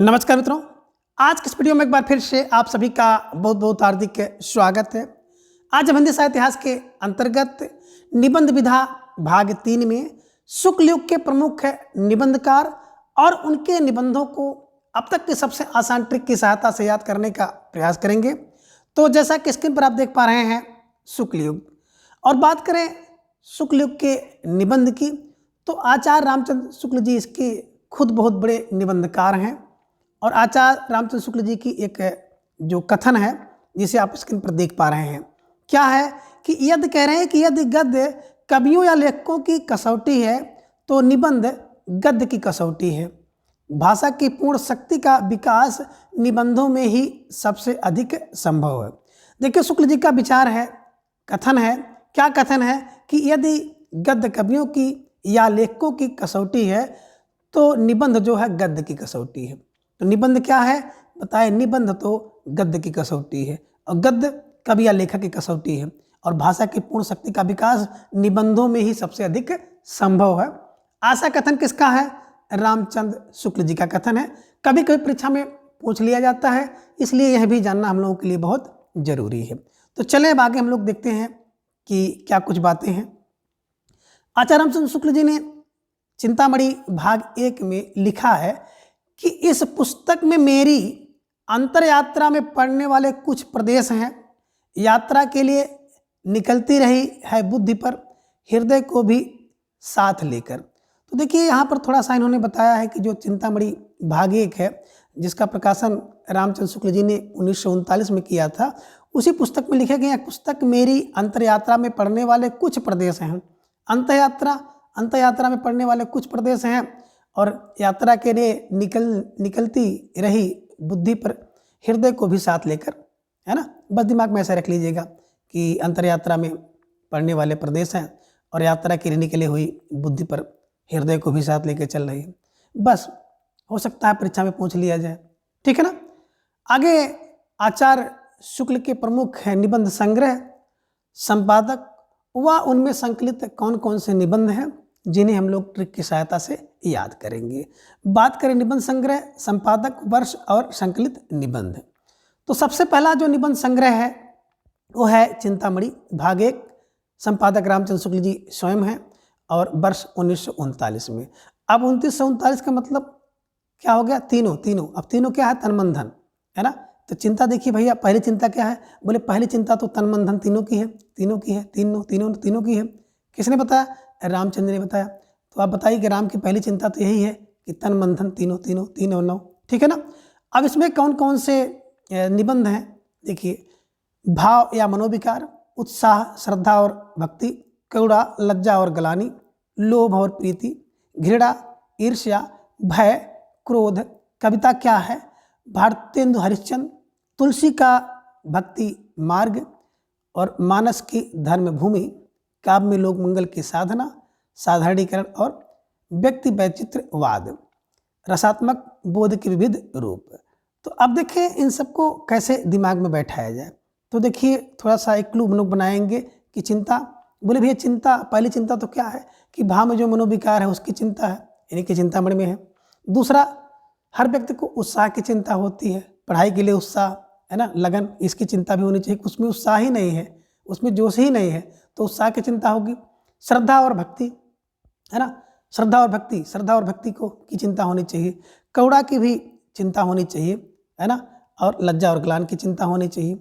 नमस्कार मित्रों, आज की इस वीडियो में एक बार फिर से आप सभी का बहुत बहुत हार्दिक स्वागत है। आज हम हिंदी साहित्य इतिहास के अंतर्गत निबंध विधा भाग 3 में शुक्ल युग के प्रमुख निबंधकार और उनके निबंधों को अब तक के सबसे आसान ट्रिक की सहायता से याद करने का प्रयास करेंगे। तो जैसा कि स्क्रीन पर आप देख पा रहे हैं शुक्ल युग, और बात करें शुक्ल युग के निबंध की तो आचार्य रामचंद्र शुक्ल जी इसके खुद बहुत बड़े निबंधकार हैं। और आचार्य रामचंद्र शुक्ल जी की एक जो कथन है जिसे आप स्क्रीन पर देख पा रहे हैं, क्या है कि यदि कह रहे हैं कि यदि गद्य कवियों या लेखकों की कसौटी है तो निबंध गद्य की कसौटी है। भाषा की पूर्ण शक्ति का विकास निबंधों में ही सबसे अधिक संभव है। देखिए शुक्ल जी का विचार है, कथन है, क्या कथन है कि यदि गद्य कवियों की या लेखकों की कसौटी है तो निबंध जो है गद्य की कसौटी है। तो निबंध क्या है बताए, निबंध तो गद्य की कसौटी है और गद्य कवि या लेखक की कसौटी है। और भाषा की पूर्ण शक्ति का विकास निबंधों में ही सबसे अधिक संभव है। ऐसा कथन किसका है? रामचंद्र शुक्ल जी का कथन है। कभी कभी परीक्षा में पूछ लिया जाता है, इसलिए यह भी जानना हम लोगों के लिए बहुत जरूरी है। तो चले अब आगे हम लोग देखते हैं कि क्या कुछ बातें हैं। आचार्य रामचंद्र शुक्ल जी ने चिंतामणि भाग 1 में लिखा है कि इस पुस्तक में मेरी अंतर यात्रा में पड़ने वाले कुछ प्रदेश हैं। यात्रा के लिए निकलती रही है बुद्धि पर, हृदय को भी साथ लेकर। तो देखिए यहाँ पर थोड़ा सा इन्होंने बताया है कि जो चिंतामणि भाग 1 है जिसका प्रकाशन रामचंद्र शुक्ल जी ने 1939 में किया था, उसी पुस्तक में लिखा गया पुस्तक मेरी अंतर यात्रा में पड़ने वाले कुछ प्रदेश हैं। अंतर यात्रा में पड़ने वाले कुछ प्रदेश हैं और यात्रा के लिए निकलती रही बुद्धि पर, हृदय को भी साथ लेकर, है ना। बस दिमाग में ऐसा रख लीजिएगा कि अंतर यात्रा में पड़ने वाले प्रदेश हैं और यात्रा के लिए निकली हुई बुद्धि पर हृदय को भी साथ लेकर चल रही है। बस हो सकता है परीक्षा में पूछ लिया जाए, ठीक है ना। आगे आचार्य शुक्ल के प्रमुख है निबंध संग्रह, संपादक व उनमें संकलित कौन कौन से निबंध हैं जिन्हें हम लोग ट्रिक की सहायता से याद करेंगे। बात करें निबंध संग्रह, संपादक, वर्ष और संकलित निबंध, तो सबसे पहला जो निबंध संग्रह है वो है चिंतामणि भाग 1। संपादक रामचंद्र शुक्ल जी स्वयं हैं और वर्ष 1939 में। अब 1939 का मतलब क्या हो गया? तीनों। अब तीनों क्या है? तन मन धन, है ना। तो चिंता देखिए भैया, पहली चिंता क्या है? बोले पहली चिंता तो तन मन धन तीनों की है। तीनों की है। किसने बताया? रामचंद्र ने बताया। तो आप बताइए कि राम की पहली चिंता तो यही है कि तन मन धन तीनों नौ, ठीक है ना। अब इसमें कौन कौन से निबंध हैं देखिए। भाव या मनोविकार, उत्साह, श्रद्धा और भक्ति, करुणा, लज्जा और गलानी, लोभ और प्रीति, घृणा, ईर्ष्या, भय, क्रोध। कविता क्या है? भारतेंदु हरिश्चंद्र, तुलसी का भक्ति मार्ग और मानस की धर्म भूमि, काव्य में लोक मंगल की साधना, साधारणीकरण और व्यक्ति वैचित्रवाद, रसात्मक बोध के विविध रूप। तो अब देखिए इन सबको कैसे दिमाग में बैठाया जाए। तो देखिए थोड़ा सा एक क्लू हम लोग बनाएंगे कि चिंता, बोले भैया चिंता, पहली चिंता तो क्या है कि भाव में जो मनोविकार है उसकी चिंता है, यानी कि चिंतामणि में है। दूसरा, हर व्यक्ति को उत्साह की चिंता होती है, पढ़ाई के लिए उत्साह, है ना, लगन, इसकी चिंता भी होनी चाहिए। उसमें उत्साह ही नहीं है, उसमें जोश ही नहीं है तो उत्साह की चिंता होगी। श्रद्धा और भक्ति, है ना, श्रद्धा और भक्ति को की चिंता होनी चाहिए। करुणा की भी चिंता होनी चाहिए, है ना, और लज्जा और ग्लानि की चिंता होनी चाहिए।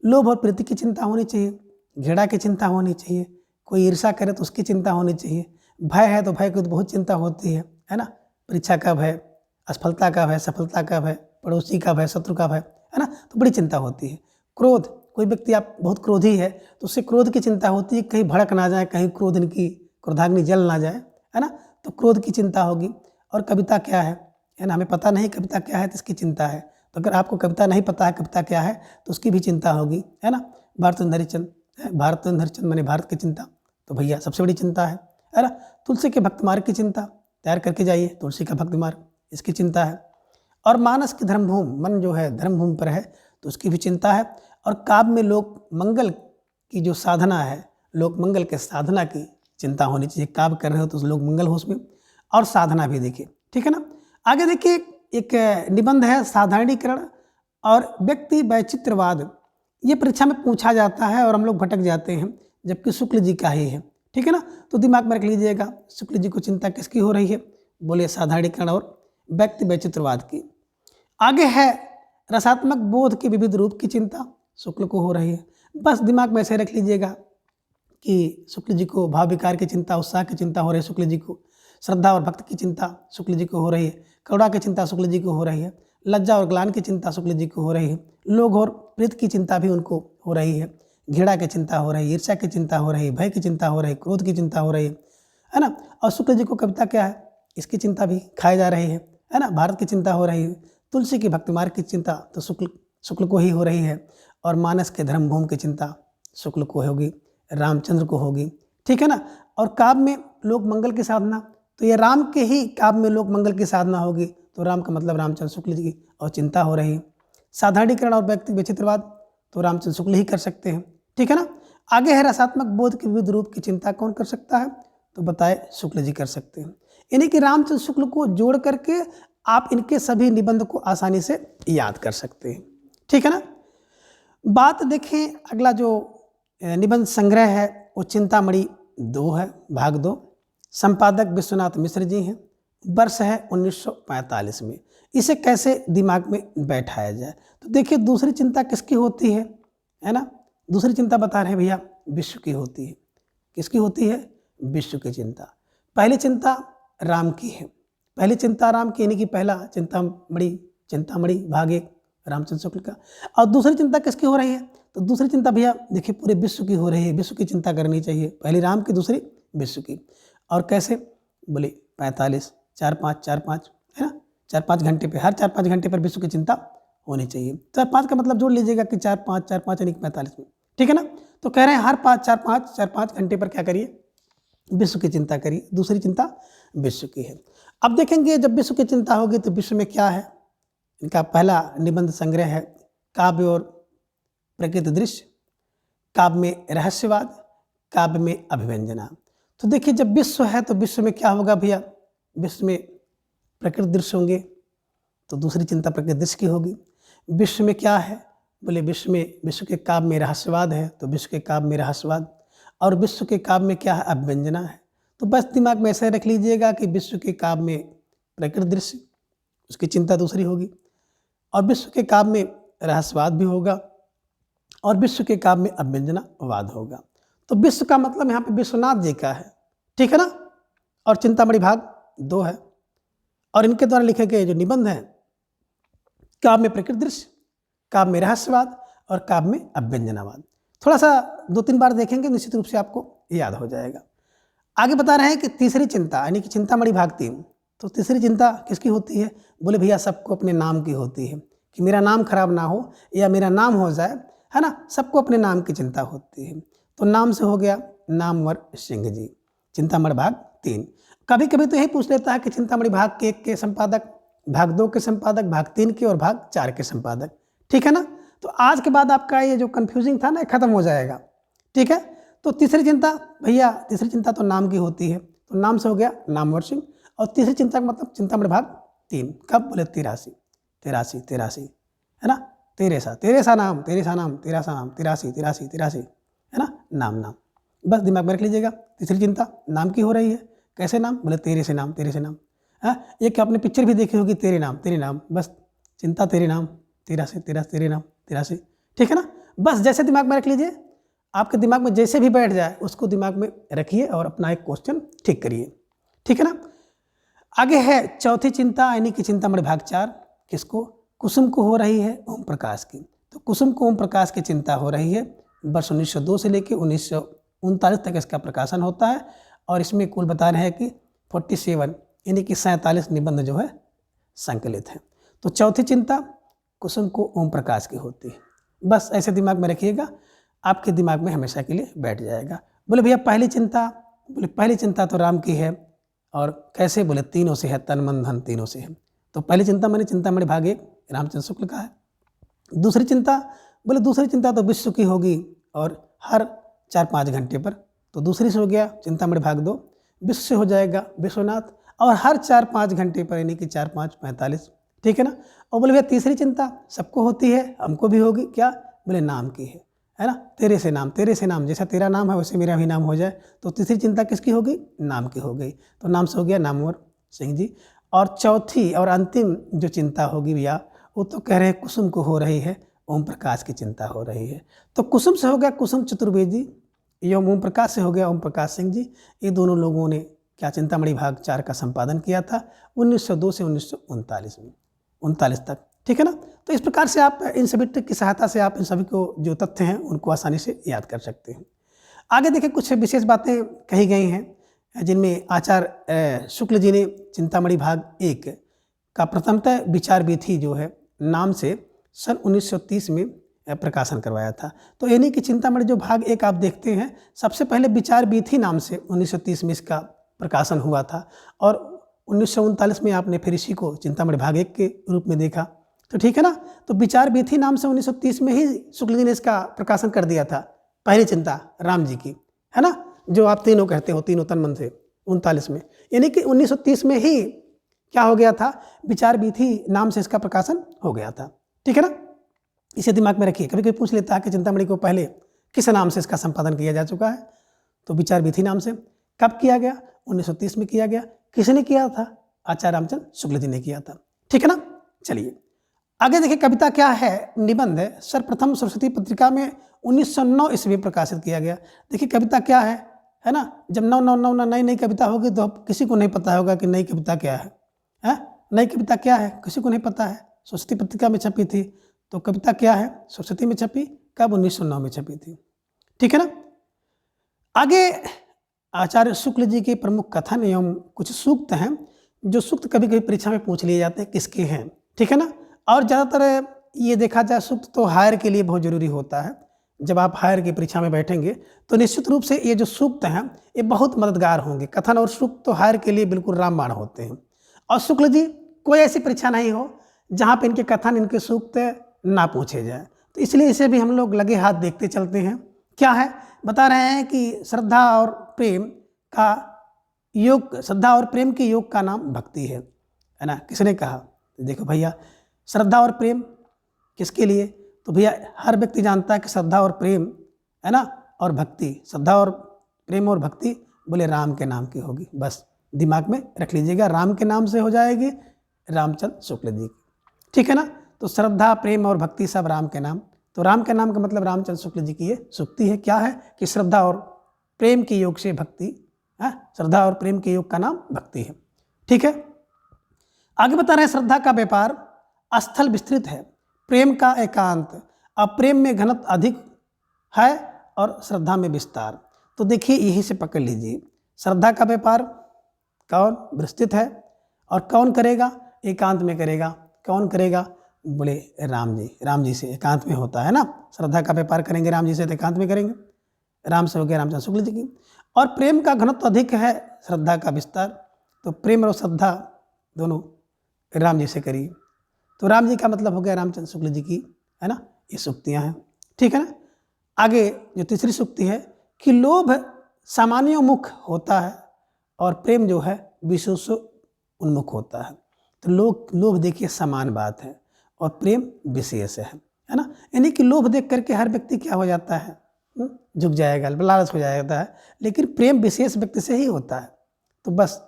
लोभ और प्रीति की चिंता होनी चाहिए। घृणा की चिंता होनी चाहिए। कोई ईर्ष्या करे तो उसकी चिंता होनी चाहिए। भय है तो भय की तो बहुत चिंता होती है ना। परीक्षा का भय, असफलता का भय, सफलता का भय, पड़ोसी का भय, शत्रु का भय, है ना, तो बड़ी चिंता होती है। क्रोध, कोई व्यक्ति आप बहुत क्रोधी है तो उससे क्रोध की चिंता होती है, कहीं भड़क ना जाए, कहीं क्रोधाग्नि जल ना जाए, है ना, तो क्रोध की चिंता होगी। और कविता क्या है ना, हमें पता नहीं कविता क्या है तो इसकी चिंता है। तो अगर आपको कविता नहीं पता है कविता क्या है तो उसकी भी चिंता होगी, है ना। भारतेंदु हरिश्चंद्र मैंने भारत की चिंता, तो भैया सबसे बड़ी चिंता है ना। तुलसी के भक्त मार्ग की चिंता तैयार करके जाइए, तुलसी का भक्त मार्ग, इसकी चिंता है। और मानस की धर्मभूमि, मन जो है धर्मभूमि पर है तो उसकी भी चिंता है। और काव्य में लोक मंगल की जो साधना है, लोक मंगल के साधना की चिंता होनी चाहिए। काव्य कर रहे हो तो लोक मंगल हो उसमें, और साधना भी देखिए, ठीक है ना। आगे देखिए एक निबंध है साधारणीकरण और व्यक्ति वैचित्रवाद। ये परीक्षा में पूछा जाता है और हम लोग भटक जाते हैं, जबकि शुक्ल जी का ही है। ठीक है ना, तो दिमाग में रख लीजिएगा, शुक्ल जी को चिंता किसकी हो रही है, बोले साधारणीकरण और व्यक्ति वैचित्रवाद की। आगे है रसात्मक बोध के विविध रूप की चिंता, शुक्ल को हो रही है। बस दिमाग में ऐसे रख लीजिएगा कि शुक्ल जी को भाव विकार की चिंता, उत्साह की चिंता हो रही है शुक्ल जी को, श्रद्धा और भक्ति की चिंता शुक्ल जी को हो रही है, करुणा की चिंता शुक्ल जी को हो रही है, लज्जा और ग्लानि की चिंता शुक्ल जी को हो रही है, लोभ और प्रीत की चिंता भी उनको हो रही है, घृणा की चिंता हो रही है, ईर्ष्या की चिंता हो रही है, भय की चिंता हो रही है, क्रोध की चिंता हो रही है ना। और शुक्ल जी को कविता क्या है, इसकी चिंता भी खाई जा रही है ना। भारत की चिंता हो रही है, तुलसी की भक्ति मार्ग की चिंता तो शुक्ल को ही हो रही है, और मानस के धर्म भूमि की चिंता शुक्ल को होगी, रामचंद्र को होगी। ठीक है ना। और काव्य में लोक मंगल की साधना, तो ये राम के ही काव्य में लोक मंगल की साधना होगी, तो राम का मतलब रामचंद्र शुक्ल जी की और चिंता हो रही है। साधारणीकरण और व्यक्ति विचित्रवाद तो रामचंद्र शुक्ल ही कर सकते हैं। ठीक है ना। आगे है रसात्मक बोध के विविध रूप की चिंता कौन कर सकता है, तो बताए शुक्ल जी कर सकते हैं। यानी कि रामचंद्र शुक्ल को जोड़ करके आप इनके सभी निबंध को आसानी से याद कर सकते हैं। ठीक है ना। बात देखें, अगला जो निबंध संग्रह है वो चिंतामणि 2 है, भाग 2। संपादक विश्वनाथ मिश्र जी हैं, वर्ष है 1945 में। इसे कैसे दिमाग में बैठाया जाए, तो देखिए दूसरी चिंता किसकी होती है ना। दूसरी चिंता बता रहे हैं भैया, विश्व की होती है। किसकी होती है, विश्व की चिंता। पहली चिंता राम की है, पहली चिंता राम की, यानी कि पहला चिंतामणि भाग 1 रामचंद्र शुक्ल का। और दूसरी चिंता किसकी हो रही है, तो दूसरी चिंता भैया देखिए पूरे विश्व की हो रही है। विश्व की चिंता करनी चाहिए, पहली राम की, दूसरी विश्व की। और कैसे, बोले 45 4-5 है ना, 4-5 घंटे पे, हर 4-5 घंटे पर विश्व की चिंता होनी चाहिए। 4-5 का मतलब जोड़ लीजिएगा कि 4-5 यानी कि 45 में। ठीक है ना। तो कह रहे हैं हर 4-5 घंटे पर क्या करिए, विश्व की चिंता करिए। दूसरी चिंता विश्व की है। अब देखेंगे जब विश्व की चिंता होगी तो विश्व में क्या है। इनका पहला निबंध संग्रह है काव्य और प्रकृति दृश्य, काव्य में रहस्यवाद, काव्य में अभिव्यंजना। तो देखिए जब विश्व है तो विश्व में क्या होगा भैया, विश्व में प्रकृति दृश्य होंगे, तो दूसरी चिंता प्रकृति दृश्य की होगी। विश्व में क्या है, बोले विश्व के काव्य में रहस्यवाद है, तो विश्व के काव्य में रहस्यवाद। और विश्व के काव्य में क्या है, अभिव्यंजना है। तो बस दिमाग में ऐसे रख लीजिएगा कि विश्व के काव्य में प्रकृति दृश्य, उसकी चिंता दूसरी होगी, और विश्व के काव्य में रहस्यवाद भी होगा, और विश्व के काव्य में अभिव्यंजनावाद होगा। तो विश्व का मतलब यहाँ पे विश्वनाथ जी का है। ठीक है ना। और चिंतामणि भाग 2 है, और इनके द्वारा लिखे गए जो निबंध हैं, काव्य में प्रकृति दृश्य, काव्य में रहस्यवाद और काव्य में अभिव्यंजनावाद। थोड़ा सा 2-3 बार देखेंगे, निश्चित रूप से आपको याद हो जाएगा। आगे बता रहे हैं कि तीसरी चिंता यानी कि चिंतामणि भाग 3, तो तीसरी चिंता किसकी होती है, बोले भैया सबको अपने नाम की होती है, कि मेरा नाम खराब ना हो या मेरा नाम हो जाए, है ना। सबको अपने नाम की चिंता होती है। तो नाम से हो गया नामवर सिंह जी, चिंतामणि भाग 3। कभी कभी तो यही पूछ लेता है कि चिंतामणि भाग 1 के संपादक, भाग 2 के संपादक, भाग 3 के और भाग 4 के संपादक। ठीक है ना। तो आज के बाद आपका ये जो कन्फ्यूजिंग था ना, खत्म हो जाएगा। ठीक है। तो तीसरी चिंता भैया, तीसरी चिंता तो नाम की होती है, तो नाम से हो गया नामवर सिंह। और तीसरी चिंता का मतलब चिंतामणि भाग 3, कब, बोले 83 है ना। तेरे सा नाम, है ना, नाम। बस दिमाग में रख लीजिएगा, तीसरी चिंता नाम की हो रही है। कैसे नाम, बोले तेरे से नाम। एक आपने पिक्चर भी देखी होगी, तेरे नाम, बस चिंता तेरे नाम, तेरे नाम। ठीक है ना। बस जैसे दिमाग में रख लीजिए, आपके दिमाग में जैसे भी बैठ जाए उसको दिमाग में रखिए और अपना एक क्वेश्चन ठीक करिए। ठीक है ना। आगे है चौथी चिंता यानी कि चिंतामणि भाग 4, किसको, कुसुम को हो रही है ओम प्रकाश की। तो कुसुम को ओम प्रकाश की चिंता हो रही है। वर्ष 1902 से लेकर 1939 तक इसका प्रकाशन होता है, और इसमें कुल बता रहे हैं कि 47 यानी कि 47 निबंध जो है संकलित हैं। तो चौथी चिंता कुसुम को ओम प्रकाश की होती है। बस ऐसे दिमाग में रखिएगा, आपके दिमाग में हमेशा के लिए बैठ जाएगा। बोले भैया पहली चिंता तो राम की है, और कैसे, बोले तीनों से है, तन मन धन तीनों से है। तो पहली चिंता माने चिंतामणि भाग 1 रामचंद्र शुक्ल का है। दूसरी चिंता, बोले दूसरी चिंता तो विश्व की होगी, और हर 4-5 घंटे पर, तो दूसरी से हो गया चिंतामणि भाग 2, विश्व से हो जाएगा विश्वनाथ, और हर 4-5 घंटे पर यानी कि 4-5 45 ठीक है ना। और बोले भैया तीसरी चिंता सबको होती है, हमको भी होगी, क्या? बोले नाम की है ना। तेरे से नाम, जैसा तेरा नाम है वैसे मेरा भी नाम हो जाए। तो तीसरी चिंता किसकी हो गई? नाम की हो गई। तो नाम से हो गया नामवर सिंह जी। और चौथी और अंतिम जो चिंता होगी भैया, वो तो कह रहे हैं कुसुम को हो रही है, ओम प्रकाश की चिंता हो रही है। तो कुसुम से हो गया कुसुम चतुर्वेदी, एवं ओम प्रकाश से हो गया ओम प्रकाश सिंह जी। ये दोनों लोगों ने क्या चिंतामणि भाग 4 का संपादन किया था 1902 से 1939 में, 39 तक, ठीक है ना। तो इस प्रकार से आप इन सभी ट्रिक की सहायता से आप इन सभी को जो तथ्य हैं उनको आसानी से याद कर सकते हैं। आगे देखिए कुछ विशेष बातें कही गई हैं जिनमें आचार्य शुक्ल जी ने चिंतामणि भाग 1 का प्रथमतः विचार विधि जो है नाम से सन 1930 में प्रकाशन करवाया था। तो यानी कि चिंतामणि जो भाग 1 आप देखते हैं, सबसे पहले विचार विधि नाम से 1930 में इसका प्रकाशन हुआ था, और 1939 में आपने फिर इसी को चिंतामणि भाग 1 के रूप में देखा। तो ठीक है ना। तो विचार विधि नाम से 1930 में ही शुक्ल जी ने इसका प्रकाशन कर दिया था, पहली चिंता राम जी की, है ना, जो आप तीनों कहते हो, तीनों तन मन से, 39 में। यानी कि 1930 में ही क्या हो गया था, विचार विधि नाम से इसका प्रकाशन हो गया था, ठीक है ना। इसे दिमाग में रखिए, कभी कभी पूछ लेता है कि चिंतामणि को पहले किस नाम से इसका संपादन किया जा चुका है। तो विचार विधि नाम से कब किया गया? 1930 में किया गया। किसने किया था? आचार्य रामचंद्र शुक्ल जी ने किया था, ठीक है ना। चलिए आगे देखिए, कविता क्या है, निबंध है, सर्वप्रथम सरस्वती पत्रिका में 1909 ईस्वी प्रकाशित किया गया। देखिए कविता क्या है ना। जब नई नई कविता होगी तो किसी को नहीं पता होगा कि नई कविता क्या है, नई कविता क्या है किसी को नहीं पता है। सरस्वती पत्रिका में छपी थी, तो कविता क्या है, सरस्वती में छपी, कब? 1909 में छपी थी, ठीक है ना। आगे आचार्य शुक्ल जी के प्रमुख कथन एवं कुछ सूक्त हैं, जो सूक्त कभी कभी परीक्षा में पूछ लिए जाते हैं किसके हैं, ठीक है ना। और ज़्यादातर ये देखा जाए सूक्त तो हायर के लिए बहुत ज़रूरी होता है। जब आप हायर की परीक्षा में बैठेंगे तो निश्चित रूप से ये जो सूक्त हैं ये बहुत मददगार होंगे। कथन और सूक्त तो हायर के लिए बिल्कुल रामबाण होते हैं। और शुक्ल जी कोई ऐसी परीक्षा नहीं हो जहाँ पे इनके कथन, इनके सूक्त ना पूछे जाए, तो इसलिए इसे भी हम लोग लगे हाथ देखते चलते हैं। क्या है, बता रहे हैं कि श्रद्धा और प्रेम का योग, श्रद्धा और प्रेम के योग का नाम भक्ति है ना। किसने कहा? देखो भैया, श्रद्धा और प्रेम किसके लिए? तो भैया हर व्यक्ति जानता है कि श्रद्धा और प्रेम, है ना, और भक्ति, श्रद्धा और प्रेम और भक्ति बोले राम के नाम की होगी। बस दिमाग में रख लीजिएगा, राम के नाम से हो जाएगी, रामचंद्र शुक्ल जी, ठीक है ना। तो श्रद्धा, प्रेम और भक्ति सब राम के नाम। तो राम के नाम का मतलब रामचंद्र शुक्ल जी की ये सूक्ति है। क्या है कि श्रद्धा और प्रेम के योग से भक्ति, श्रद्धा और प्रेम के योग का नाम भक्ति है, ठीक है। आगे बता रहे हैं, श्रद्धा का व्यापार स्थल विस्तृत है, प्रेम का एकांत, अब प्रेम में घनत्व अधिक है और श्रद्धा में विस्तार। तो देखिए यही से पकड़ लीजिए, श्रद्धा का व्यापार कौन विस्तृत है और कौन करेगा? एकांत में करेगा। कौन करेगा? बोले राम जी। राम जी से एकांत में होता है ना, श्रद्धा का व्यापार करेंगे राम जी से तो एकांत में करेंगे। राम से हो गया रामचंद्र शुक्ल जी की। और प्रेम का घनत्व अधिक है, श्रद्धा का विस्तार। तो प्रेम और श्रद्धा दोनों राम जी से करिए। तो राम जी का मतलब हो गया रामचंद्र शुक्ल जी की, है ना। ये सूक्तियाँ हैं, ठीक है ना। आगे जो तीसरी सूक्ति है कि लोभ सामान्योन्मुख होता है और प्रेम जो है विशेष उन्मुख होता है। तो लोभ देखिए समान बात है और प्रेम विशेष है ना। यानी कि लोभ देख करके हर व्यक्ति क्या हो जाता है, झुक जाएगा, लालच हो जाता है, लेकिन प्रेम विशेष व्यक्ति से ही होता है। तो बस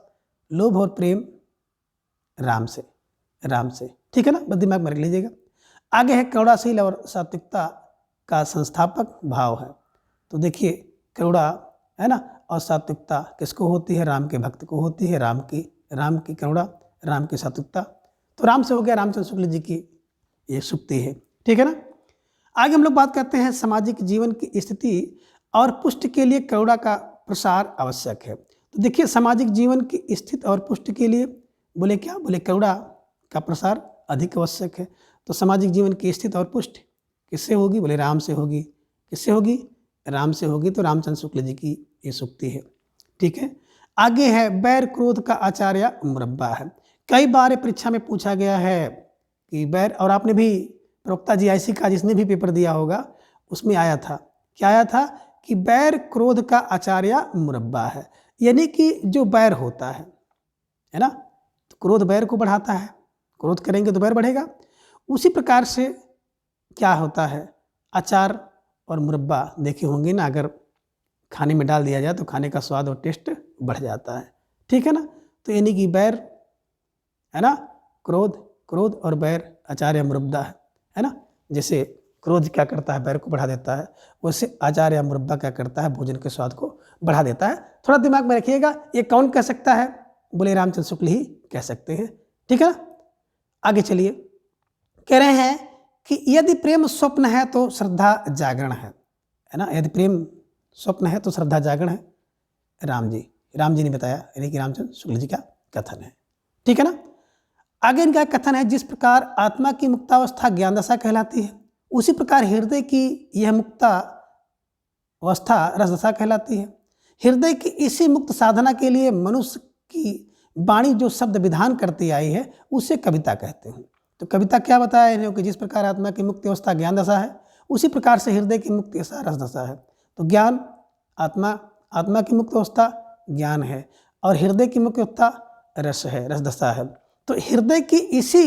लोभ और प्रेम राम से, ठीक है ना, बस दिमाग में रख लीजिएगा। आगे है करुणाशील और सात्विकता का संस्थापक भाव है। तो देखिए करुणा, है ना, और सात्विकता किसको होती है? राम के भक्त को होती है। राम की करुणा, राम की सात्विकता। तो राम से हो गया रामचंद्र शुक्ल जी की ये सूक्ति है, ठीक है ना। आगे हम लोग बात करते हैं सामाजिक जीवन की स्थिति और पुष्टि के लिए करुणा का प्रसार आवश्यक है। तो देखिए सामाजिक जीवन की स्थिति और पुष्टि के लिए बोले क्या? बोले करुणा का प्रसार अधिक आवश्यक है। तो सामाजिक जीवन की स्थिति और पुष्टि किससे होगी? बोले राम से होगी। किससे होगी? राम से होगी। तो रामचंद्र शुक्ल जी की ये सूक्ति है, ठीक है। आगे है बैर क्रोध का आचार्य मुरब्बा है। कई बार परीक्षा में पूछा गया है कि बैर, और आपने भी प्रवक्ता GIC का जिसने भी पेपर दिया होगा उसमें आया था, क्या आया था कि बैर क्रोध का आचार्य मुरब्बा है। यानी कि जो बैर होता है ना, तो क्रोध बैर को बढ़ाता है, क्रोध करेंगे तो बैर बढ़ेगा। उसी प्रकार से क्या होता है, अचार और मुरब्बा देखे होंगे ना, अगर खाने में डाल दिया जाए तो खाने का स्वाद और टेस्ट बढ़ जाता है, ठीक है ना। तो यानी कि बैर है ना, क्रोध और बैर अचार या मुरब्बा है ना। जैसे क्रोध क्या करता है, बैर को बढ़ा देता है, वैसे अचार या मुरब्बा क्या करता है, भोजन के स्वाद को बढ़ा देता है। थोड़ा दिमाग में रखिएगा, ये कौन कह सकता है, बोले रामचंद्र शुक्ल ही कह सकते हैं, ठीक है ना। आगे चलिए, कह रहे हैं कि यदि प्रेम स्वप्न है तो श्रद्धा जागरण है ना। यदि प्रेम स्वप्न है तो श्रद्धा जागरण है। राम जी ने बताया, यानी कि रामचंद्र शुक्ल जी का कथन है, ठीक है ना। आगे इनका कथन है, जिस प्रकार आत्मा की मुक्तावस्था ज्ञान दशा कहलाती है, उसी प्रकार हृदय की यह मुक्तावस्था रस दशा कहलाती है। हृदय की इसी मुक्त साधना के लिए मनुष्य की वाणी जो शब्द विधान करती आई है उसे कविता कहते हैं। तो कविता क्या बताया इन्हें कि जिस प्रकार आत्मा की मुक्ति अवस्था ज्ञान दशा है, उसी प्रकार से हृदय की मुक्ति अवस्था रस दशा है। तो ज्ञान आत्मा की मुक्त अवस्था ज्ञान है और हृदय की मुक्त अवस्था रस है, रस दशा है। तो हृदय की इसी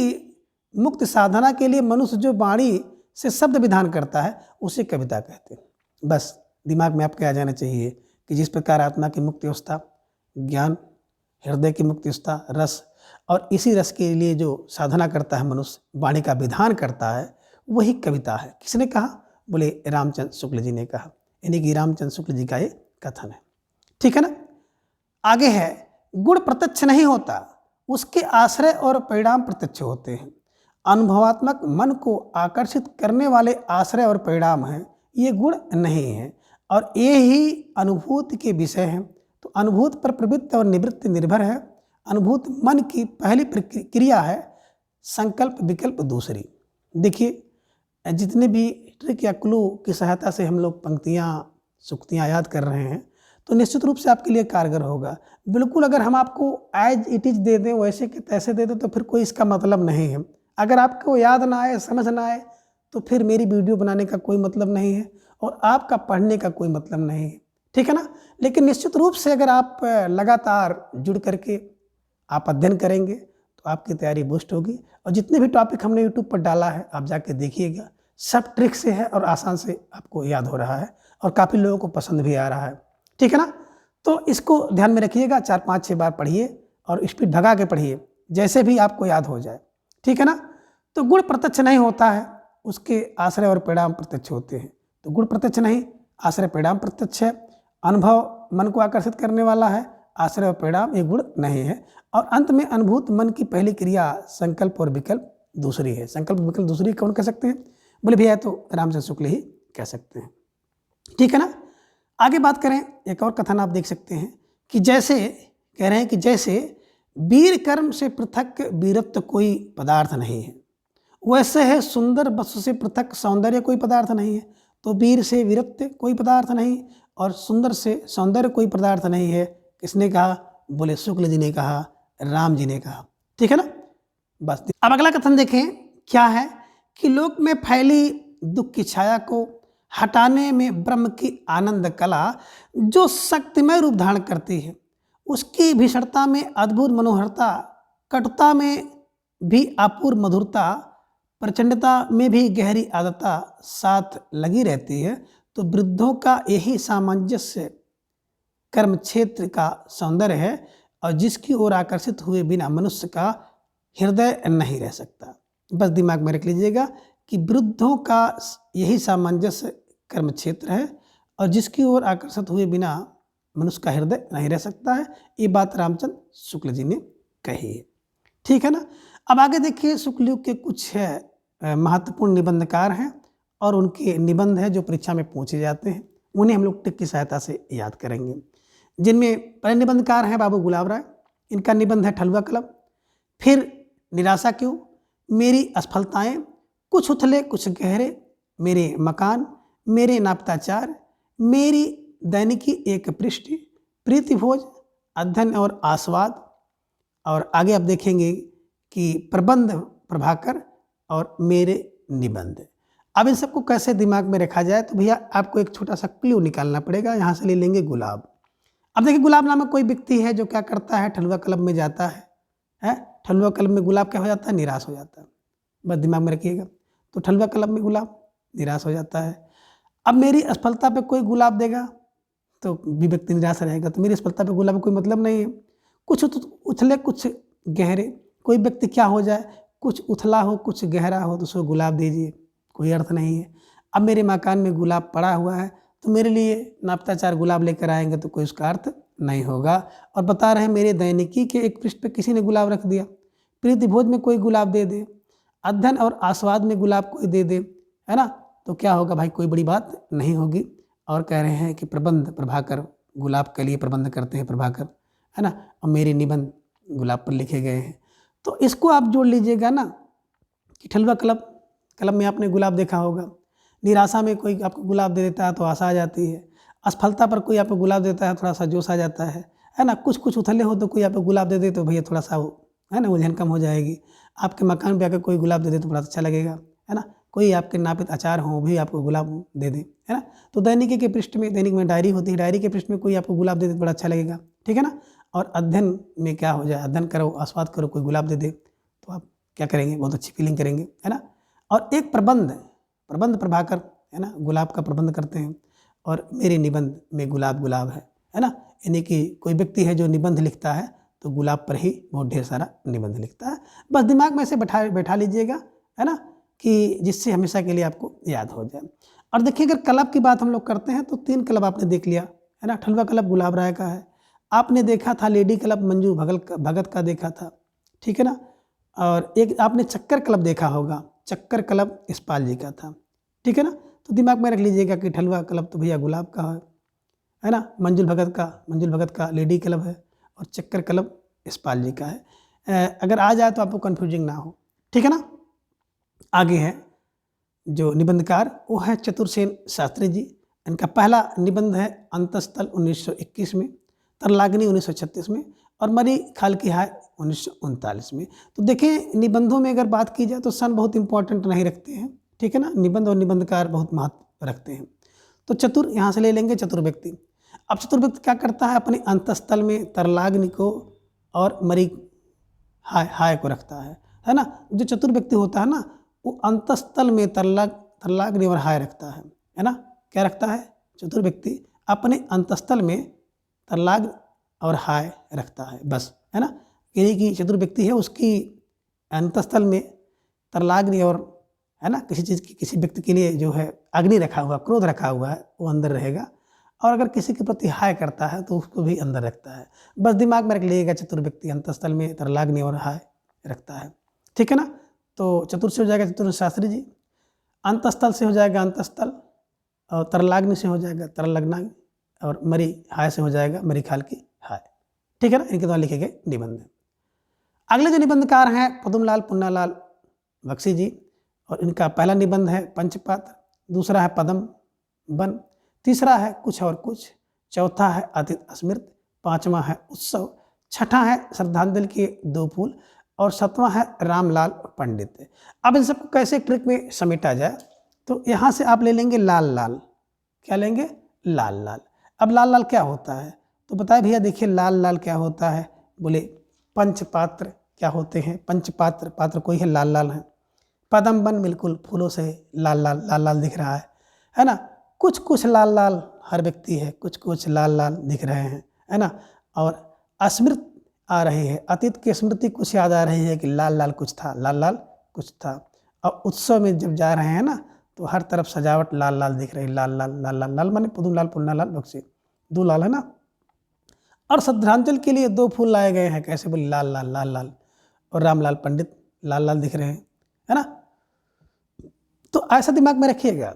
मुक्त साधना के लिए मनुष्य जो वाणी से शब्द विधान करता है उसे कविता कहते हैं। बस दिमाग में आपके आ जाना चाहिए कि जिस प्रकार आत्मा की मुक्ति अवस्था ज्ञान, हृदय की मुक्ति अवस्था रस, और इसी रस के लिए जो साधना करता है मनुष्य, वाणी का विधान करता है, वही कविता है। किसने कहा, बोले रामचंद्र शुक्ल जी ने कहा, यानी कि रामचंद्र शुक्ल जी का ये कथन है, ठीक है ना। आगे है, गुण प्रत्यक्ष नहीं होता, उसके आश्रय और परिणाम प्रत्यक्ष होते हैं। अनुभवात्मक मन को आकर्षित करने वाले आश्रय और परिणाम हैं, ये गुण नहीं हैं, और ये ही अनुभूति के विषय हैं। तो अनुभूत पर प्रवृत्ति और निवृत्ति निर्भर है। अनुभूत मन की पहली प्रक्रिया है, संकल्प विकल्प दूसरी। देखिए, जितने भी ट्रिक या क्लू की सहायता से हम लोग पंक्तियाँ सुक्तियाँ याद कर रहे हैं, तो निश्चित रूप से आपके लिए कारगर होगा। बिल्कुल अगर हम आपको एज इट इज दे दें, वैसे के तैसे दे दें, तो फिर कोई इसका मतलब नहीं है। अगर आपको याद ना आए, समझ ना आए, तो फिर मेरी वीडियो बनाने का कोई मतलब नहीं है और आपका पढ़ने का कोई मतलब नहीं है, ठीक है ना। लेकिन निश्चित रूप से अगर आप लगातार जुड़ करके आप अध्ययन करेंगे तो आपकी तैयारी बूस्ट होगी। और जितने भी टॉपिक हमने यूट्यूब पर डाला है आप जाके देखिएगा, सब ट्रिक से है और आसान से आपको याद हो रहा है और काफ़ी लोगों को पसंद भी आ रहा है, ठीक है ना। तो इसको ध्यान में रखिएगा, 4-5-6 बार पढ़िए और स्पीड भगा के पढ़िए, जैसे भी आपको याद हो जाए, ठीक है ना। तो गुण प्रत्यक्ष नहीं होता है, उसके आश्रय और परिणाम प्रत्यक्ष होते हैं। तो गुण प्रत्यक्ष नहीं, आश्रय परिणाम प्रत्यक्ष है। अनुभव मन को आकर्षित करने वाला है, आश्रय और परिणाम ये गुण नहीं है। और अंत में अनुभूत मन की पहली क्रिया संकल्प और विकल्प दूसरी है। संकल्प विकल्प दूसरी कौन कह सकते हैं, बोले भैया तो रामचंद्र शुक्ल ही कह सकते हैं, ठीक है ना। आगे बात करें, एक और कथन आप देख सकते हैं कि जैसे कह रहे हैं कि जैसे वीर कर्म से पृथक वीरत्व कोई पदार्थ नहीं है, वैसे है सुंदर वस्तु से पृथक सौंदर्य कोई पदार्थ नहीं है। तो वीर से वीरत्व कोई पदार्थ नहीं और सुंदर से सौंदर्य कोई पदार्थ नहीं है। किसने कहा, बोले शुक्ल जी ने कहा, राम जी ने कहा, ठीक है ना। बस अब अगला कथन देखें, क्या है कि लोक में फैली दुख की छाया को हटाने में ब्रह्म की आनंद कला जो शक्तिमय रूप धारण करती है, उसकी भीषणता में अद्भुत मनोहरता, कटुता में भी अपूर्व मधुरता, प्रचंडता में भी गहरी आदता साथ लगी रहती है। तो वृद्धों का यही सामंजस्य कर्म क्षेत्र का सौंदर्य है और जिसकी ओर आकर्षित हुए बिना मनुष्य का हृदय नहीं रह सकता। बस दिमाग में रख लीजिएगा कि वृद्धों का यही सामंजस्य कर्म क्षेत्र है और जिसकी ओर आकर्षित हुए बिना मनुष्य का हृदय नहीं रह सकता है। ये बात रामचंद्र शुक्ल जी ने कही है, ठीक है ना। अब आगे देखिए, शुक्ल युग के कुछ महत्वपूर्ण निबंधकार हैं और उनके निबंध हैं जो परीक्षा में पूछे जाते हैं, उन्हें हम लोग टिक की सहायता से याद करेंगे। जिनमें पहले निबंधकार हैं बाबू गुलाब राय, इनका निबंध है ठलुआ कलब। फिर निराशा क्यों, मेरी असफलताएं, कुछ उथले कुछ गहरे, मेरे मकान, मेरे नापताचार, मेरी दैनिकी एक पृष्ठ, प्रीति भोज, अध्ययन और आस्वाद। और आगे आप देखेंगे कि प्रबंध प्रभाकर और मेरे निबंध। अब इन सबको कैसे दिमाग में रखा जाए, तो भैया आपको एक छोटा सा क्लू निकालना पड़ेगा। यहाँ से ले लेंगे गुलाब। अब देखिए, गुलाब नामक कोई व्यक्ति है जो क्या करता है, ठलुआ क्लब में जाता है ठलुआ कलब में गुलाब क्या हो जाता है, निराश हो जाता है। बस दिमाग में रखिएगा। तो ठलुआ कलब में गुलाब निराश हो जाता है। अब मेरी असफलता पे कोई गुलाब देगा तो भी व्यक्ति निराश रहेगा। तो मेरी असफलता पे गुलाब का कोई मतलब नहीं है। कुछ उथले कुछ गहरे, कोई व्यक्ति क्या हो जाए, कुछ उथला हो कुछ गहरा हो तो उसको गुलाब दीजिए, कोई अर्थ नहीं है। अब मेरे मकान में गुलाब पड़ा हुआ है तो मेरे लिए नापता 4 गुलाब लेकर आएंगे तो कोई उसका अर्थ नहीं होगा। और बता रहे हैं मेरे दैनिकी के एक पृष्ठ पे किसी ने गुलाब रख दिया, प्रीति भोज में कोई गुलाब दे दे, अध्ययन और आस्वाद में गुलाब कोई दे दे, है ना, तो क्या होगा भाई, कोई बड़ी बात नहीं होगी। और कह रहे हैं कि प्रबंध प्रभाकर गुलाब के लिए प्रबंध करते हैं प्रभाकर, है ना, और मेरे निबंध गुलाब पर लिखे गए हैं। तो इसको आप जोड़ लीजिएगा ना कि ठलुआ कलब में आपने गुलाब देखा होगा। निराशा में कोई आपको गुलाब दे देता है तो आशा आ जाती है। असफलता पर कोई आपको गुलाब देता है थोड़ा सा जोश आ जाता है ना। कुछ उथले हो तो कोई आपको गुलाब दे दे तो भैया थोड़ा सा वो, है ना, उलझन कम हो जाएगी। आपके मकान पे आकर कोई गुलाब दे दे तो बड़ा अच्छा लगेगा, है ना। कोई आपके नापित आचार हो भी आपको गुलाब दे दे, है ना। तो दैनिकी के पृष्ठ में, दैनिक में डायरी होती है, डायरी के पृष्ठ में कोई आपको गुलाब दे दे तो बड़ा अच्छा लगेगा, ठीक है ना। और अध्ययन में क्या हो जाए, अध्ययन करो आस्वाद करो, कोई गुलाब दे दे तो आप क्या करेंगे, बहुत अच्छी फीलिंग करेंगे, है ना। और एक प्रबंध प्रभाकर, है ना, गुलाब का प्रबंध करते हैं और मेरे निबंध में गुलाब है ना। यानी कि कोई व्यक्ति है जो निबंध लिखता है तो गुलाब पर ही बहुत ढेर सारा निबंध लिखता है। बस दिमाग में से बैठा लीजिएगा, है ना, कि जिससे हमेशा के लिए आपको याद हो जाए। और देखिए अगर कलब की बात हम लोग करते हैं तो 3 कलब आपने देख लिया, है ना। ठलुआ कलब गुलाब राय का है, आपने देखा था लेडी क्लब मंजू भगत का देखा था, ठीक है ना। और एक आपने चक्कर क्लब देखा होगा, चक्कर क्लब यशपाल जी का था, ठीक है ना। तो दिमाग में रख लीजिएगा कि ठलुआ क्लब तो भैया गुलाब का है ना, मंजुल भगत का लेडी क्लब है और चक्कर क्लब यशपाल जी का है। अगर आ जाए तो आपको कन्फ्यूजिंग ना हो, ठीक है ना। आगे है जो निबंधकार वो है चतुरसेन शास्त्री जी। इनका पहला निबंध है अंतस्थल 1921 में, तरलाग्नि 1936 में और मरी खाल की हाय 1939 में। तो देखें निबंधों में अगर बात की जाए तो सन बहुत इंपॉर्टेंट नहीं रखते हैं, ठीक है ना। निबंध और निबंधकार बहुत महत्व रखते हैं। तो चतुर यहाँ से ले लेंगे, चतुर व्यक्ति। अब चतुर व्यक्ति क्या करता है, अपने अंतस्थल में तरलाग्नि को और मरी हाय को रखता है ना। जो चतुर व्यक्ति होता है ना वो अंतस्थल में तरलाग्नि और हाय रखता है ना। क्या रखता है, चतुर व्यक्ति अपने अंतस्थल में तरलाग्नि और हाय रखता है, बस, है ना। यानी कि चतुर व्यक्ति है उसकी अंतस्थल में तरलाग्नि और, है ना, किसी चीज़ की, किसी व्यक्ति के लिए जो है अग्नि रखा हुआ, क्रोध रखा हुआ है वो अंदर रहेगा। और अगर किसी के प्रति हाय करता है तो उसको भी अंदर रखता है। बस दिमाग में रख लीजिएगा चतुर व्यक्ति अंतस्थल में तरलाग्नि और हाय रखता है, ठीक है ना। तो चतुर से हो जाएगा चतुर शास्त्री जी, अंतस्थल से हो जाएगा अंतस्थल और तरलाग्नि से हो जाएगा तरलग्नाग्नि और मरी हाय से हो जाएगा मरी खाल की हाय, ठीक है ना। इनके द्वारा लिखे गए निबंध। अगले जो निबंधकार हैं पद्मलाल पुन्नालाल बख्शी जी और इनका पहला निबंध है पंचपात्र, दूसरा है पदम वन, तीसरा है कुछ और कुछ, चौथा है अतीत स्मृत, पांचवा है उत्सव, छठा है श्रद्धांजलि के 2 फूल और 7वां है रामलाल पंडित। अब इन सबको कैसे ट्रिक में समेटा जाए तो यहाँ से आप ले लेंगे लाल लाल। क्या लेंगे, लाल लाल। अब लाल लाल क्या होता है तो बताए भैया, देखिए लाल लाल क्या होता है, बोले पंचपात्र क्या होते हैं, पंचपात्र पात्र कोई है, लाल लाल है। पदम वन बिल्कुल फूलों से लाल लाल दिख रहा है ना। कुछ कुछ लाल लाल हर व्यक्ति है, कुछ कुछ लाल लाल दिख रहे हैं, है ना। और अस्मृत आ रही है, अतीत की स्मृति कुछ याद आ रही है कि लाल लाल कुछ था, लाल लाल कुछ था। और उत्सव में जब जा रहे हैं ना तो हर तरफ सजावट लाल लाल दिख रही है, लाल लाल लाल लाल लाल माने पद्मलाल पुन्नालाल बख्शी, 2 लाल है ना। और श्रद्धांजलि के लिए 2 फूल लाए गए हैं, कैसे बोले, लाल लाल लाल लाल। और रामलाल पंडित लाल लाल दिख रहे हैं, है ना। तो ऐसा दिमाग में रखिएगा,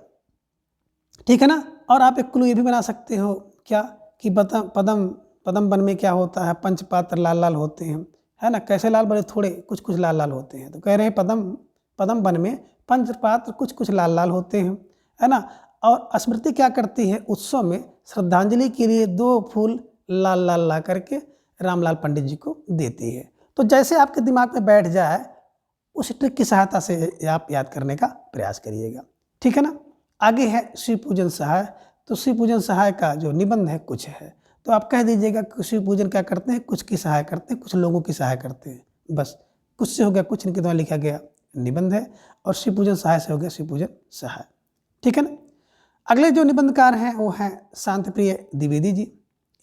ठीक है ना। और आप एक क्लू ये भी बना सकते हो क्या कि पदम वन में क्या होता है, पंचपात्र लाल लाल होते हैं, है ना। कैसे लाल, बड़े थोड़े कुछ कुछ लाल लाल होते हैं। तो कह रहे हैं पदम वन में पंचपात्र कुछ कुछ लाल लाल होते हैं, है ना। और स्मृति क्या करती है, उत्सव में श्रद्धांजलि के लिए 2 फूल लाल लाल ला करके रामलाल पंडित जी को देती है। तो जैसे आपके दिमाग में बैठ जाए उस ट्रिक की सहायता से आप याद करने का प्रयास करिएगा, ठीक है ना। आगे है शिव पूजन सहाय। तो शिव पूजन सहाय का जो निबंध है कुछ है, तो आप कह दीजिएगा कि शिव पूजन क्या करते हैं, कुछ की सहाय करते हैं, कुछ लोगों की सहाय करते हैं, बस कुछ से हो गया कुछ, इनके द्वारा लिखा गया निबंध है। और शिव पूजन सहाय से हो गया शिव पूजन सहाय। ठीक है ना। अगले जो निबंधकार हैं वो हैं शांतिप्रिय द्विवेदी जी।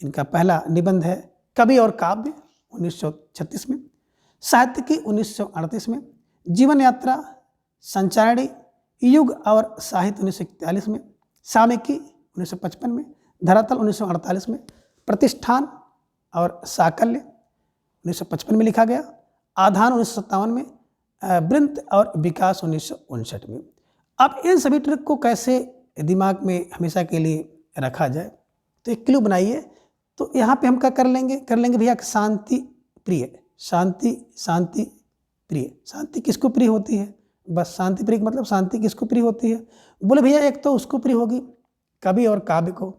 इनका पहला निबंध है कवि और काव्य 1936 में, साहित्यिकी 1938 में, जीवन यात्रा, संचारणी, युग और साहित्य 1941 में, सामयिकी 1955 में, धरातल 1948 में, प्रतिष्ठान और साकल्य 1955 में लिखा गया, आधान 1957 में, वृंत और विकास 1959 में। अब इन सभी ट्रिक को कैसे दिमाग में हमेशा के लिए रखा जाए, तो एक क्लू बनाइए। तो यहाँ पे हम क्या कर लेंगे भैया शांति प्रिय, शांति शांति प्रिय। शांति किसको प्रिय होती है? बस शांति प्रिय मतलब शांति किसको प्रिय होती है? बोले भैया एक तो उसको प्रिय होगी कवि और काव्य को।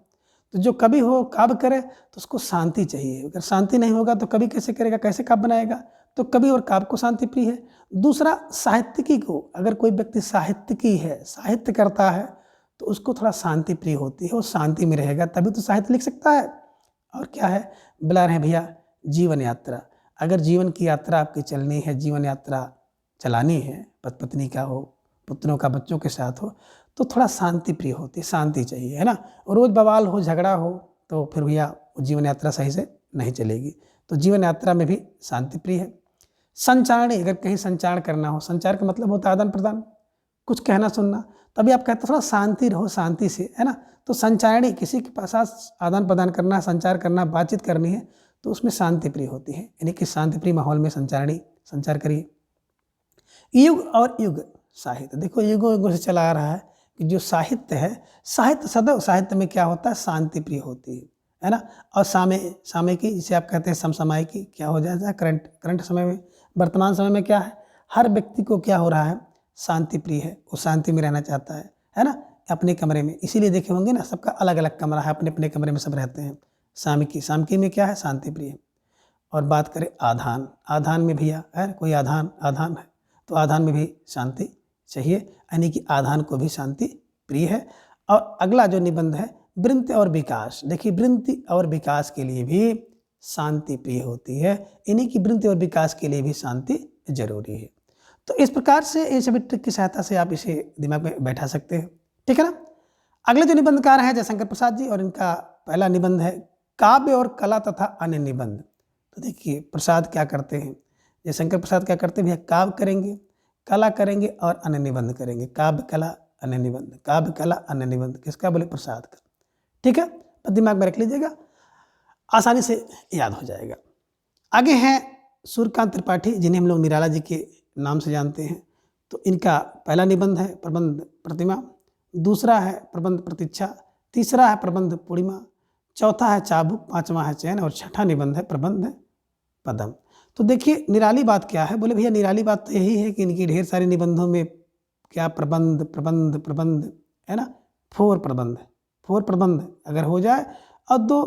तो जो कवि हो काव्य करे तो उसको शांति चाहिए। अगर शांति नहीं होगा तो कवि कैसे करेगा, कैसे काव्य बनाएगा? तो कवि और काव्य को शांति प्रिय है। दूसरा साहित्यिकी को, अगर कोई व्यक्ति साहित्यिकी है, साहित्य करता है, तो उसको थोड़ा शांति प्रिय होती है, वो शांति में रहेगा तभी तो साहित्य लिख सकता है। और क्या है, बुला रहे हैं भैया जीवन यात्रा। अगर जीवन की यात्रा आपकी चलनी है, जीवन यात्रा चलानी है, पति पत्नी का हो, पुत्रों का बच्चों के साथ हो, तो थोड़ा शांति प्रिय होती है, शांति चाहिए, है ना। रोज बवाल हो, झगड़ा हो, तो फिर भैया जीवन यात्रा सही से नहीं चलेगी। तो जीवन यात्रा में भी शांति प्रिय है। संचारणी, अगर कहीं संचार करना हो, संचार का मतलब होता है आदान प्रदान, कुछ कहना सुनना, तभी आप कहते हो थोड़ा शांति रहो, शांति से, है ना। तो संचारणी, किसी के पास आदान प्रदान करना, संचार करना, बातचीत करनी है, तो उसमें शांति प्रिय होती है, यानी कि शांति प्रिय माहौल में संचारणी संचार करिए। युग और युग साहित्य, देखो युगों युगों से चला आ रहा है कि जो साहित्य है, साहित्य सदैव साहित्य में क्या होता है, शांति प्रिय होती है ना। और सामय की, जिसे आप कहते हैं समसामयिकी, क्या हो जाता है, करंट समय में, वर्तमान समय में क्या है, हर व्यक्ति को क्या हो रहा है, शांति प्रिय है, वो शांति में रहना चाहता है ना, अपने कमरे में। इसीलिए देखे होंगे ना, सबका अलग अलग कमरा है, अपने अपने कमरे में सब रहते हैं। सामयिकी में क्या है, शांति प्रिय है। और बात करें आधान, आधान में भैया है कोई आधान है, तो आधान में भी शांति चाहिए, यानी कि आधान को भी शांति प्रिय है। और अगला जो निबंध है वृंत और विकास, देखिए वृंति और विकास के लिए भी शांति प्रिय होती है, यानी कि वृंति और विकास के लिए भी शांति जरूरी है। तो इस प्रकार से इन सभी ट्रिक की सहायता से आप इसे दिमाग में बैठा सकते हैं, ठीक है ना। अगले जो निबंधकार हैं जयशंकर प्रसाद जी, और इनका पहला निबंध है काव्य और कला तथा अन्य निबंध। तो देखिए प्रसाद क्या करते हैं, जयशंकर प्रसाद क्या करते हैं भैया, काव्य करेंगे, कला करेंगे और अन्य निबंध करेंगे। काव्य कला अन्य निबंध, काव्य कला अन्य निबंध, किसका? बोले प्रसाद का, ठीक है। तो दिमाग में रख लीजिएगा, आसानी से याद हो जाएगा। आगे हैं सूर्यकांत त्रिपाठी, जिन्हें हम लोग निराला जी के नाम से जानते हैं। तो इनका पहला निबंध है प्रबंध प्रतिमा, दूसरा है प्रबंध प्रतीक्षा, तीसरा है प्रबंध पूर्णिमा, चौथा है चाबुक, पांचवा है चयन और छठा निबंध है प्रबंध पदम। तो देखिए निराली बात क्या है, बोले भैया निराली बात तो यही है कि इनकी ढेर सारे निबंधों में क्या प्रबंध प्रबंध प्रबंध है ना, फोर प्रबंध अगर हो जाए और दो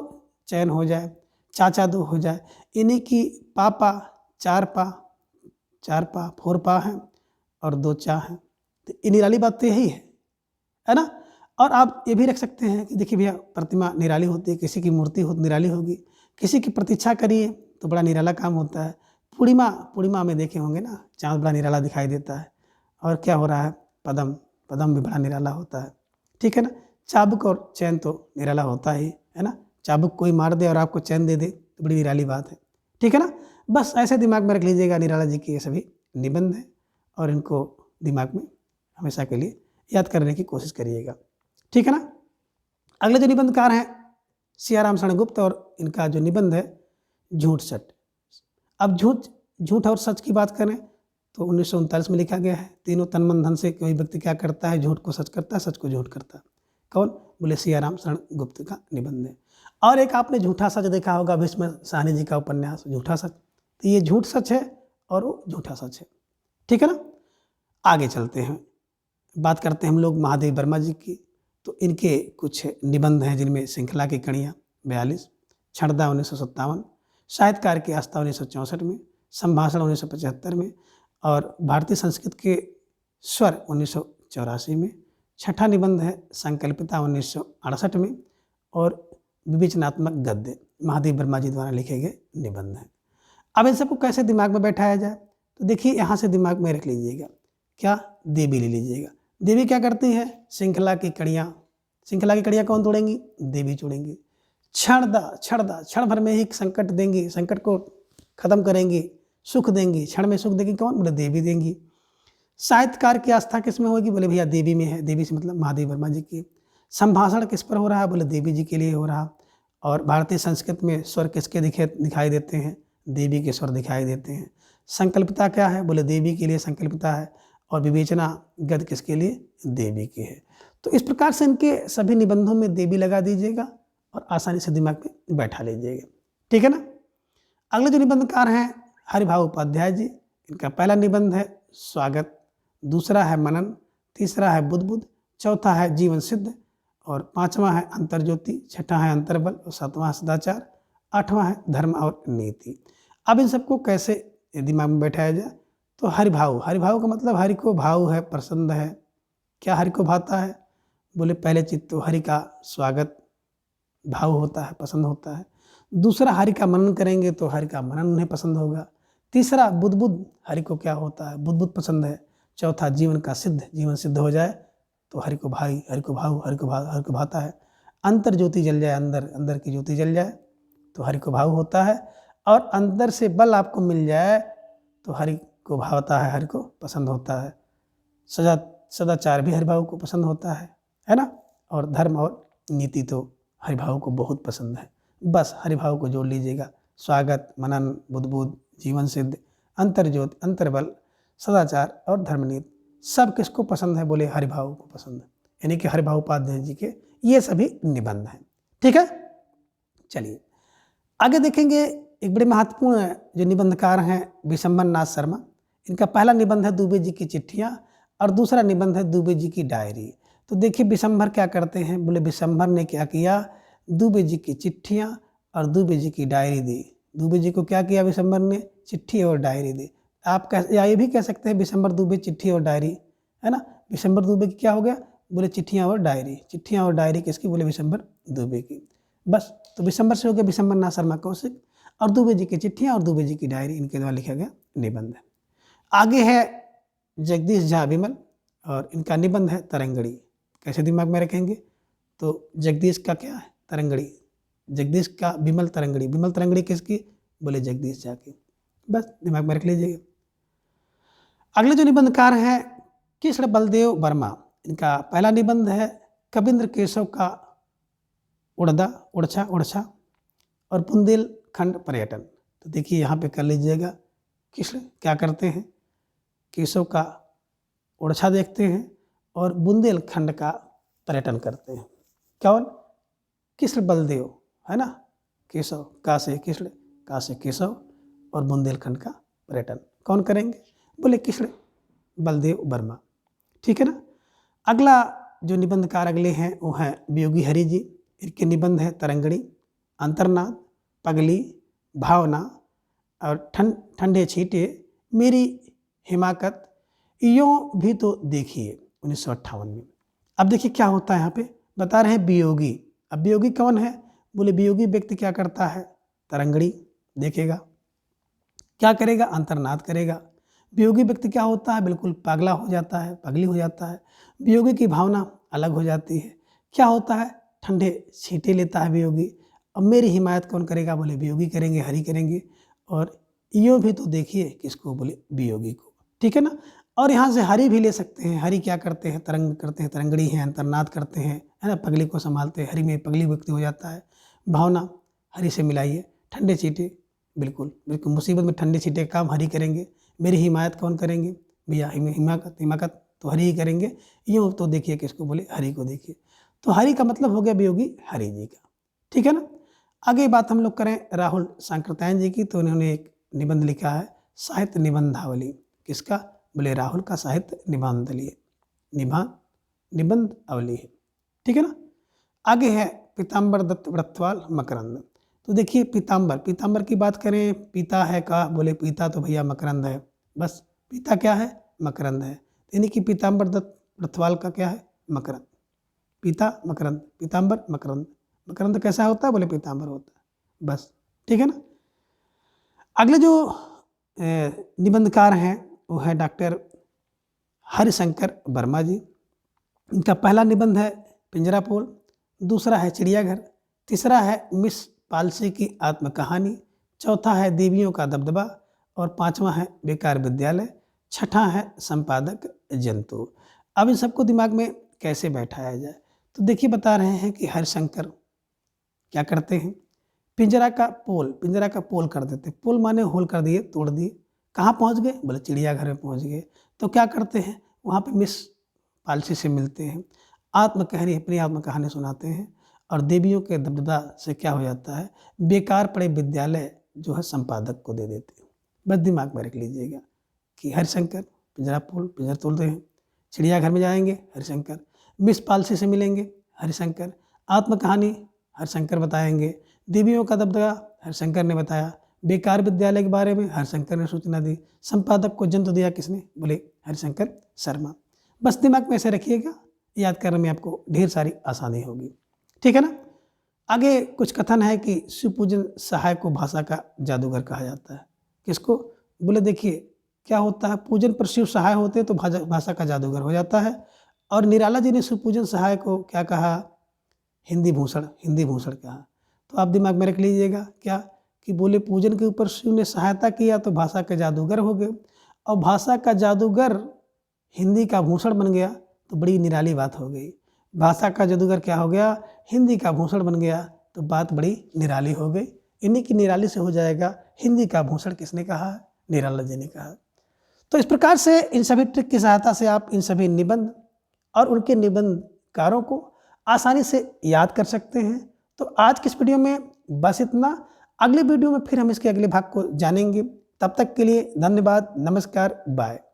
चयन हो जाए, चाचा दो हो जाए, इन्हीं की पापा चार पा फोर पा हैं और दो चा हैं। तो ये निराली बात तो यही है ना। और आप ये भी रख सकते हैं कि देखिए भैया प्रतिमा निराली होती है, किसी की मूर्ति हो निराली होगी, किसी की प्रतीक्षा करिए तो बड़ा निराला काम होता है। पूर्णिमा में देखे होंगे ना, चाँद बड़ा निराला दिखाई देता है। और क्या हो रहा है, पदम भी बड़ा निराला होता है, ठीक है ना। चाबुक और चैन तो निराला होता ही है ना, चाबुक कोई मार दे और आपको चैन दे दे तो बड़ी निराली बात है, ठीक है ना। बस ऐसे दिमाग में रख लीजिएगा निराला जी के ये सभी निबंध हैं, और इनको दिमाग में हमेशा के लिए याद करने की कोशिश करिएगा, ठीक है ना। अगले जो निबंधकार हैं सियाराम शरण गुप्त, और इनका जो निबंध है झूठ सच। अब झूठ और सच की बात करें तो 1939 में लिखा गया है। तीनों तन मन धन से कोई व्यक्ति क्या करता है, झूठ को सच करता है, सच को झूठ करता है। कौन? बोले सियाराम शरण गुप्त का निबंध है। और एक आपने झूठा सच देखा होगा, भीष्म साहनी जी का उपन्यास झूठा सच। तो ये झूठ सच है और वो झूठा सच है, ठीक है ना। आगे चलते हैं, बात करते हैं हम लोग महादेव वर्मा जी की। तो इनके कुछ निबंध हैं जिनमें श्रृंखला की कड़ियाँ 42, छड़दा 1957, साहित्यकार की आस्था 1964 में, संभाषण 1975 में, और भारतीय संस्कृत के स्वर 1984 में। छठा निबंध है संकल्पिता 1968 में, और विवेचनात्मक गद्य महादेव वर्मा जी द्वारा लिखे गए निबंध हैं। अब इन सबको कैसे दिमाग में बैठाया जाए, तो देखिए यहाँ से दिमाग में रख लीजिएगा, क्या देवी ले लीजिएगा। देवी क्या करती है, श्रृंखला की कड़ियाँ कौन तोड़ेंगी, देवी तोड़ेंगी। क्षण भर में ही संकट देंगी, संकट को खत्म करेंगी, सुख देंगी, क्षण में सुख देंगी कौन, बोले देवी देंगी। साहित्यकार की आस्था किस में होगी, बोले भैया देवी में है, देवी से मतलब महादेव वर्मा जी की। संभाषण किस पर हो रहा है, बोले देवी जी के लिए हो रहा। और भारतीय संस्कृत में स्वर किसके दिखाई देते हैं, देवी के स्वर दिखाई देते हैं। संकल्पिता क्या है, बोले देवी के लिए संकल्पिता है। और विवेचना गद किसके लिए, देवी की है। तो इस प्रकार से इनके सभी निबंधों में देवी लगा दीजिएगा और आसानी से दिमाग में बैठा लीजिएगा, ठीक है ना। अगले जो निबंधकार हैं हरिभाव उपाध्याय जी, इनका पहला निबंध है स्वागत, दूसरा है मनन, तीसरा है बुद्ध, चौथा है जीवन सिद्ध, और पांचवा है अंतर्ज्योति, छठा है अंतर्बल, और सातवां है सदाचार, आठवां है धर्म और नीति। अब इन सबको कैसे दिमाग में बैठाया जाए, तो हरिभाव का मतलब हरि को भाव है, प्रसन्न है। क्या हरि को भाता है, बोले पहले चित्त तो हरि का स्वागत भाव होता है, पसंद होता है। दूसरा हरि का मनन करेंगे तो हरि का मनन उन्हें पसंद होगा। तीसरा बुद्ध हरि को क्या होता है, बुद्ध पसंद है। चौथा जीवन सिद्ध हो जाए तो हरि को भाता है। अंतर ज्योति जल जाए, अंदर की ज्योति जल जाए तो हरि को भाव होता है। और अंदर से बल आपको मिल जाए तो हरि को भावता है, हरि को पसंद होता है। सदाचार भी हरिभाव को पसंद होता है ना। और धर्म और नीति तो हरिभाव को बहुत पसंद है। बस हरिभाव को जोड़ लीजिएगा, स्वागत, मनन, बुद्ध, जीवन सिद्ध, अंतर्ज्योत, अंतर्बल, सदाचार और धर्मनीति सब किसको पसंद है, बोले हरिभाव को पसंद है। यानी कि हरिभाव उपाध्याय जी के ये सभी निबंध हैं, ठीक है। चलिए आगे देखेंगे, एक बड़े महत्वपूर्ण जो निबंधकार हैं विशंबर नाथ शर्मा। इनका पहला निबंध है दुबे जी की चिट्ठियाँ और दूसरा निबंध है दुबे जी की डायरी। तो देखिए विशंबर क्या करते हैं, बोले विशंबर ने क्या किया, दुबे जी की चिट्ठियाँ और दुबे जी की डायरी दी। दुबे जी को क्या किया विशंबर ने, चिट्ठी और डायरी दी। आप या ये भी कह सकते हैं विशंबर दुबे चिट्ठी और डायरी, है ना। विशंबर दुबे की क्या हो गया, बोले चिट्ठियाँ और डायरी किसकी, बोले विशंबर दुबे की। बस तो विशंबर से हो गया विशंबर नाथ शर्मा कौशिक, और दुबे जी की चिट्ठियाँ और दुबे जी की डायरी इनके द्वारा लिखा गया निबंध है। आगे है जगदीश झा विमल और इनका निबंध है तरंगड़ी। कैसे दिमाग में रखेंगे, तो जगदीश का क्या है, तरंगड़ी, जगदीश का विमल तरंगड़ी किसकी, बोले जगदीश झा की। बस दिमाग में रख लीजिएगा। अगले जो निबंधकार हैं कृष्ण बलदेव वर्मा, इनका पहला निबंध है कबींद्र केशव का उड़छा और बुंदेलखंड पर्यटन। तो देखिए यहाँ पे कर लीजिएगा, कृष्ण क्या करते हैं, केशव का उड़छा देखते हैं और बुंदेलखंड का पर्यटन करते हैं। कौन, कृष्ण बलदेव, है ना, केशव, का से कृष्ण, का से केशव, और बुंदेलखंड का पर्यटन कौन करेंगे, बोले कृष्ण बलदेव वर्मा, ठीक है ना। अगला जो निबंधकार अगले हैं वो हैं वियोगी हरि जी। इनके निबंध है तरंगड़ी, अंतर्नाद, पगली, भावना और ठंडे छींटे, मेरी हिमाकत, यों भी तो देखिए 1958 में। अब देखिए क्या होता है यहाँ पे, बता रहे हैं वियोगी। अब वियोगी कौन है, बोले वियोगी व्यक्ति क्या करता है, तरंगड़ी देखेगा, क्या करेगा, अंतर्नाद करेगा। वियोगी व्यक्ति क्या होता है, बिल्कुल पागला हो जाता है, पगली हो जाता है। वियोगी की भावना अलग हो जाती है। क्या होता है, ठंडे छींटे लेता है वियोगी। अब मेरी हिमायत कौन करेगा, बोले वियोगी करेंगे, हरि करेंगे। और यो भी तो देखिए किसको, बोले वियोगी को, ठीक है ना। और यहाँ से हरि भी ले सकते हैं। हरि क्या करते हैं, तरंग करते हैं, तरंगड़ी हैं, अंतर्नाद करते हैं, है ना, पगली को संभालते हैं। हरि में पगली व्यक्ति हो जाता है। भावना हरि से मिलाइए, ठंडे छींटे, बिल्कुल मुसीबत में ठंडे छींटे का काम हरि करेंगे। मेरी हिमायत कौन करेंगे, भैया हिमाकत तो हरि ही करेंगे। यूँ तो देखिए किसको, बोले हरि को देखिए। तो हरि का मतलब हो गया वियोगी हरि जी का, ठीक है ना। आगे बात हम लोग करें राहुल सांकृत्यायन जी की। तो उन्होंने एक निबंध लिखा है साहित्य निबंधावली। किसका, बोले राहुल का साहित्य निबंध अवली है, ठीक है ना। आगे है पीताम्बर दत्त व्रतवाल मकरंद। तो देखिए पीताम्बर की बात करें, पीता है का, बोले पीता तो भैया मकरंद है। बस पीता क्या है, मकरंद है। यानी कि पीताम्बर दत्त व्रतवाल का क्या है, मकरंद। पीता मकरंद, पीताम्बर मकरंद। मकरंद कैसा होता है, बोले पीताम्बर होता है। बस ठीक है ना। अगले जो निबंधकार हैं वो है डॉक्टर हरिशंकर वर्मा जी। इनका पहला निबंध है पिंजरापोल, दूसरा है चिड़ियाघर, तीसरा है मिस पालसी की आत्मकहानी, चौथा है देवियों का दबदबा और पांचवा है बेकार विद्यालय, छठा है संपादक जंतु। अब इन सबको दिमाग में कैसे बैठाया जाए, तो देखिए बता रहे हैं कि हरिशंकर क्या करते हैं, पिंजरा का पोल कर देते। पोल माने होल कर दिए, तोड़ दिए। कहाँ पहुँच गए, बोले चिड़ियाघर में पहुँच गए। तो क्या करते हैं, वहाँ पे मिस पालसी से मिलते हैं, अपनी आत्मकहानी सुनाते हैं और देवियों के दबदबा से क्या हो जाता है, बेकार पड़े विद्यालय जो है संपादक को दे देते हैं। बस दिमाग में रख लीजिएगा कि हरिशंकर पिंजरा तोड़ते हैं, चिड़ियाघर में जाएंगे हरिशंकर, मिस पालसी से मिलेंगे हरिशंकर, आत्मकहानी हरिशंकर बताएंगे, देवियों का दबदबा हरिशंकर ने बताया, बेकार विद्यालय के बारे में हरिशंकर ने सूचना दी, संपादक को जंतु दिया किसने, बोले हरिशंकर शर्मा। बस दिमाग में ऐसे रखिएगा, याद करने में आपको ढेर सारी आसानी होगी। ठीक है ना। आगे कुछ कथन है कि शिवपूजन सहाय को भाषा का जादूगर कहा जाता है। किसको, बोले देखिए क्या होता है, पूजन पर शिव सहाय होते तो भाषा का जादूगर हो जाता है। और निराला जी ने शिवपूजन सहाय को क्या कहा, हिंदी भूषण कहा। तो आप दिमाग में रख लीजिएगा क्या, कि बोले पूजन के ऊपर शिव ने सहायता किया तो भाषा के जादूगर हो गए, और भाषा का जादूगर हिंदी का भूषण बन गया तो बड़ी निराली बात हो गई। भाषा का जादूगर क्या हो गया, हिंदी का भूषण बन गया तो बात बड़ी निराली हो गई। इन्हीं की निराली से हो जाएगा हिंदी का भूषण। किसने कहा, निराला जी ने कहा। तो इस प्रकार से इन सभी ट्रिक की सहायता से आप इन सभी निबंध और उनके निबंधकारों को आसानी से याद कर सकते हैं। तो आज की इस वीडियो में बस इतना। अगले वीडियो में फिर हम इसके अगले भाग को जानेंगे। तब तक के लिए धन्यवाद, नमस्कार, बाय।